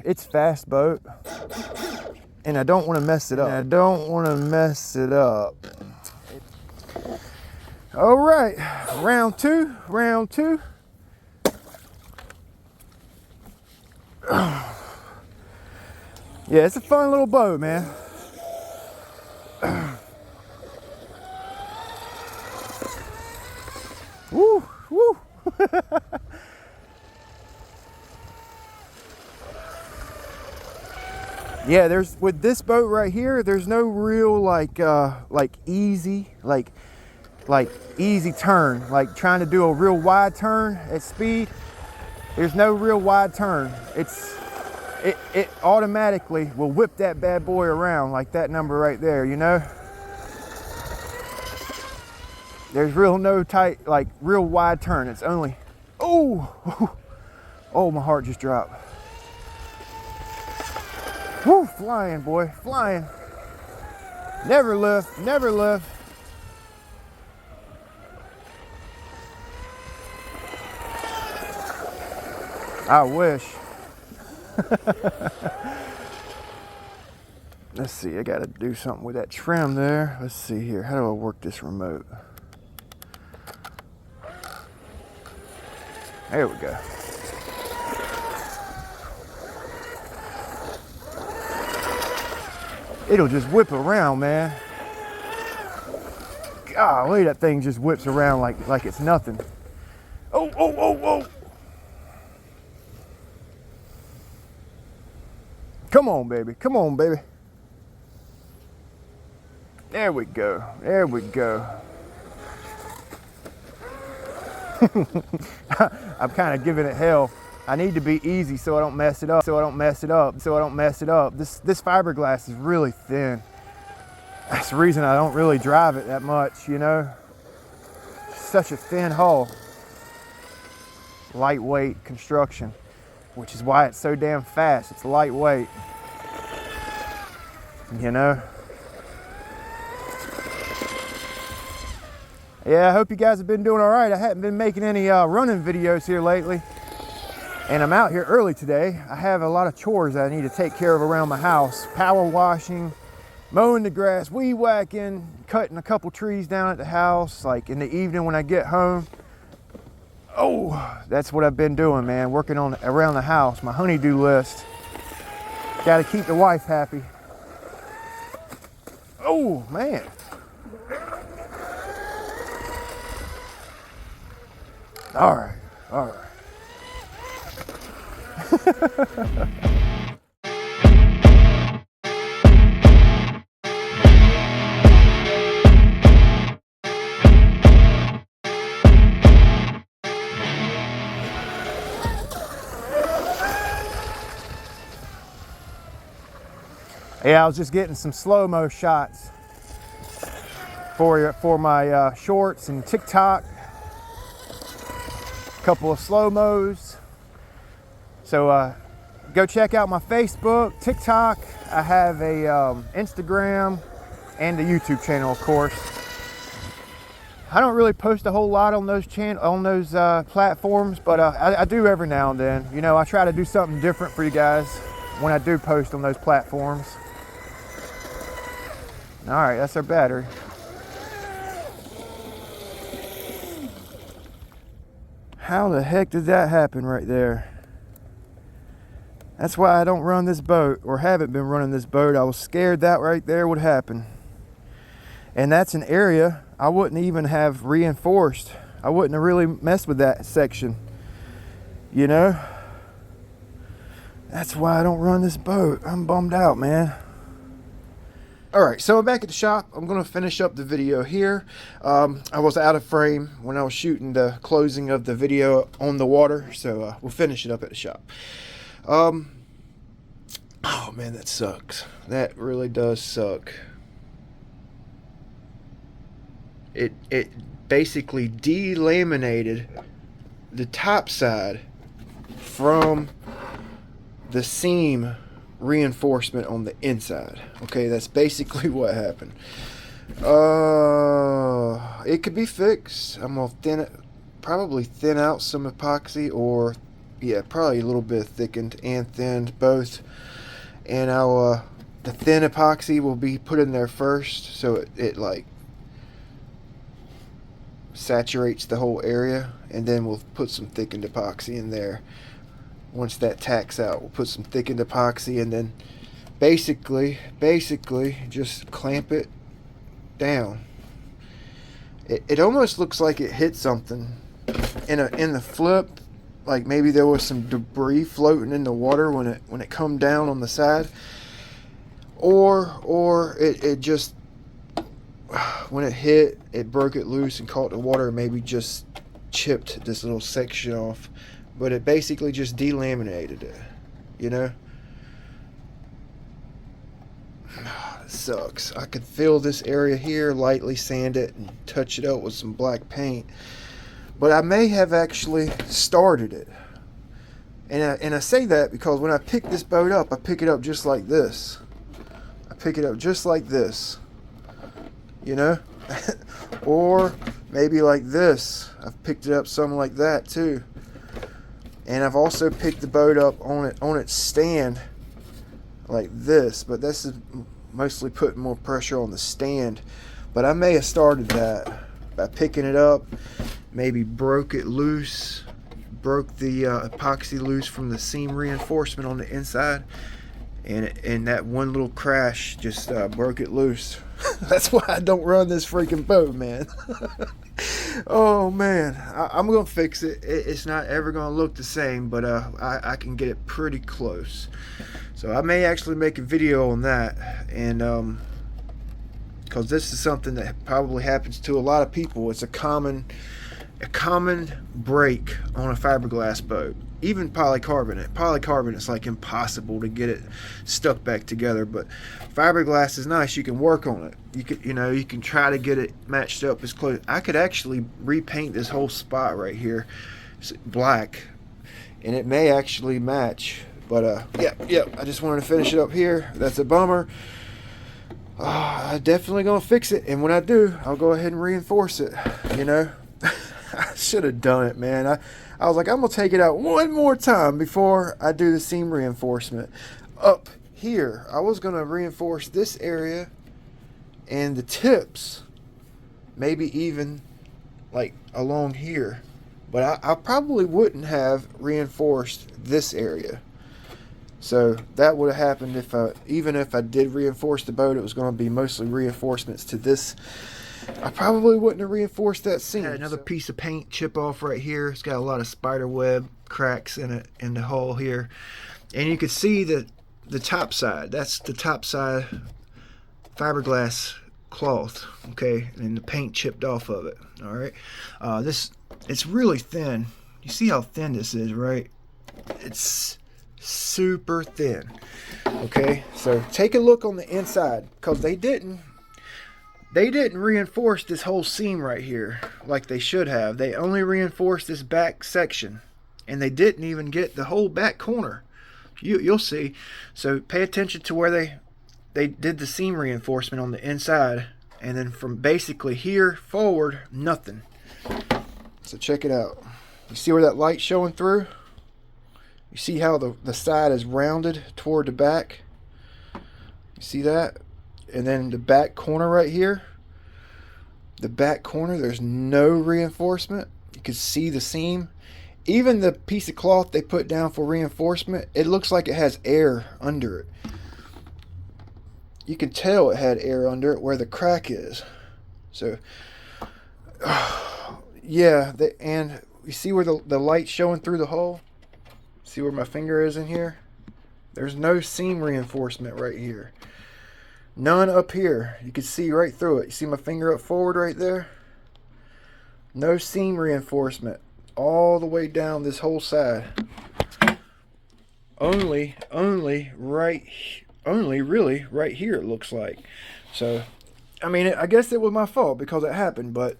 it's fast boat, and I don't want to mess it up. All right, round two. Yeah, it's a fun little boat, man. Woo, woo. Yeah, there's, with this boat right here, there's no real like easy turn, like trying to do a real wide turn at speed. There's no real wide turn. It automatically will whip that bad boy around like that number right there, you know? There's no tight, like real wide turn. It's only, oh, my heart just dropped. Woo, flying, boy, flying. Never lift, never lift. I wish. Let's see, I gotta do something with that trim there. Let's see here, how do I work this remote? There we go. It'll just whip around, man. Golly, that thing just whips around like it's nothing. Oh. Come on, baby. Come on, baby. There we go. There we go. I'm kind of giving it hell. I need to be easy so I don't mess it up. This fiberglass is really thin. That's the reason I don't really drive it that much, you know. Such a thin hull. Lightweight construction, which is why it's so damn fast. It's lightweight, you know. Yeah, I hope you guys have been doing all right. I haven't been making any running videos here lately, and I'm out here early today. I have a lot of chores that I need to take care of around my house. Power washing, mowing the grass, weed whacking, cutting a couple trees down at the house, like in the evening when I get home. Oh, that's what I've been doing, man. Working on around the house, my honey-do list. Got to keep the wife happy. Oh, man. All right. Yeah, I was just getting some slow-mo shots for my shorts and TikTok. A couple of slow-mos. So go check out my Facebook, TikTok. I have a Instagram and a YouTube channel, of course. I don't really post a whole lot on those platforms, but I do every now and then. You know, I try to do something different for you guys when I do post on those platforms. All right, that's our battery. How the heck did that happen right there? That's why I don't run this boat, or haven't been running this boat. I was scared that right there would happen. And that's an area I wouldn't even have reinforced. I wouldn't have really messed with that section, you know? That's why I don't run this boat. I'm bummed out, man. All right, so I'm back at the shop. I'm gonna finish up the video here. I was out of frame when I was shooting the closing of the video on the water, so we'll finish it up at the shop. Oh man, that sucks. That really does suck. It basically delaminated the top side from the seam reinforcement on the inside. Okay, that's basically what happened. It could be fixed. I'm gonna probably thin out some epoxy, or yeah, probably a little bit thickened and thinned both. And I'll the thin epoxy will be put in there first, so it like saturates the whole area, and then we'll put some thickened epoxy in there. Once that tacks out, we'll put some thickened epoxy, and then basically just clamp it down. It almost looks like it hit something in the flip, like maybe there was some debris floating in the water when it come down on the side, or it just, when it hit, it broke it loose and caught the water, and maybe just chipped this little section off. But it basically just delaminated it, you know. It sucks. I could feel this area here, lightly sand it and touch it up with some black paint, but I may have actually started it. And I say that because when I pick this boat up, I pick it up just like this. I pick it up just like this, you know. Or maybe like this. I've picked it up something like that too. And I've also picked the boat up on its stand like this, but this is mostly putting more pressure on the stand. But I may have started that by picking it up, maybe broke it loose, broke the epoxy loose from the seam reinforcement on the inside, and that one little crash just broke it loose. That's why I don't run this freaking boat, man. Oh man, I'm gonna fix it. It's not ever gonna look the same, but I can get it pretty close. So I may actually make a video on that, and because this is something that probably happens to a lot of people. It's a common break on a fiberglass boat. Even polycarbonate's like impossible to get it stuck back together, but fiberglass is nice. You can work on it. You can try to get it matched up as close. I could actually repaint this whole spot right here black, and it may actually match. But yeah, I just wanted to finish it up here. That's a bummer. I'm definitely gonna fix it, and when I do, I'll go ahead and reinforce it, you know. I should have done it, man. I was like, I'm gonna take it out one more time before I do the seam reinforcement. Up here, I was gonna reinforce this area and the tips, maybe even like along here, but I probably wouldn't have reinforced this area. So that would have happened even if I did reinforce the boat. It was going to be mostly reinforcements to this. I probably wouldn't have reinforced that seam. Had another piece of paint chip off right here. It's got a lot of spider web cracks in it, in the hull here, and you can see the top side. That's the top side fiberglass cloth, okay, and the paint chipped off of it. All right, it's really thin. You see how thin this is, right? It's super thin. Okay, so take a look on the inside, because they didn't reinforce this whole seam right here like they should have. They only reinforced this back section, and they didn't even get the whole back corner. You'll see. So pay attention to where they did the seam reinforcement on the inside, and then from basically here forward, nothing. So check it out. You see where that light's showing through? You see how the side is rounded toward the back? You see that? And then the back corner right here, the back corner, there's no reinforcement. You can see the seam. Even the piece of cloth they put down for reinforcement, it looks like it has air under it. You can tell it had air under it where the crack is. So, yeah, and you see where the light's showing through the hole? See where my finger is in here? There's no seam reinforcement right here. None up here. You can see right through it. You see my finger up forward right there? No seam reinforcement all the way down this whole side. Only really right here it looks like. So, I mean, I guess it was my fault because it happened, but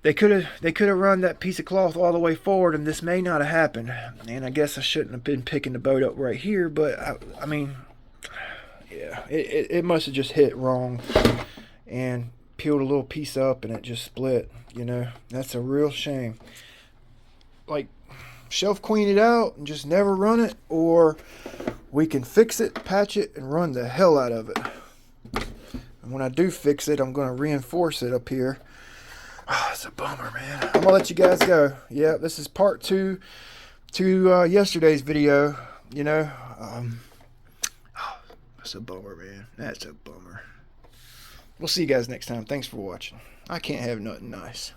they could have run that piece of cloth all the way forward, and this may not have happened. And I guess I shouldn't have been picking the boat up right here, but I mean, yeah, it must have just hit wrong and peeled a little piece up, and it just split. You know, that's a real shame. Like, shelf queen it out and just never run it, or we can fix it, patch it, and run the hell out of it. And when I do fix it, I'm going to reinforce it up here. Oh, it's a bummer, man. I'm going to let you guys go. Yeah, this is part 2 to yesterday's video. You know, that's a bummer, man. That's a bummer. We'll see you guys next time. Thanks for watching. I can't have nothing nice.